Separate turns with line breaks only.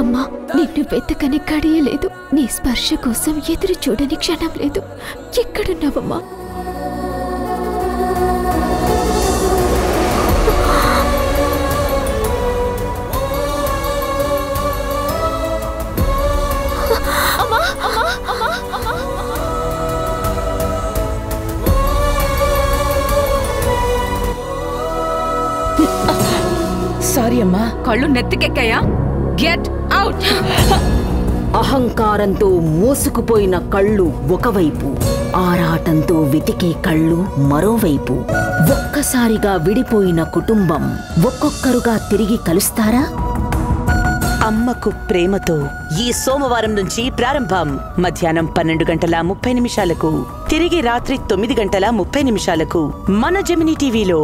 అమ్మా, నిన్ను వెతకని గడియలేదు, నీ స్పర్శ కోసం ఎదురు చూడని క్షణం లేదు. ఎక్కడున్నావమ్మా?
సారీ అమ్మా.
కళ్ళు నెత్తికెక్కాయా? Get out.
అహంకారంతో మోసుకుపోయిన కళ్ళు ఒకవైపు, ఆరాటంతో వెతికే కళ్ళు మరోవైపు. ఒక్కసారిగా విడిపోయిన కుటుంబం ఒక్కొక్కరుగా తిరిగి కలుస్తారా?
అమ్మకు ప్రేమతో ఈ సోమవారం నుంచి ప్రారంభం. మధ్యాహ్నం 12:30 తిరిగి రాత్రి 9:30 మన జెమినీ టీవీలో.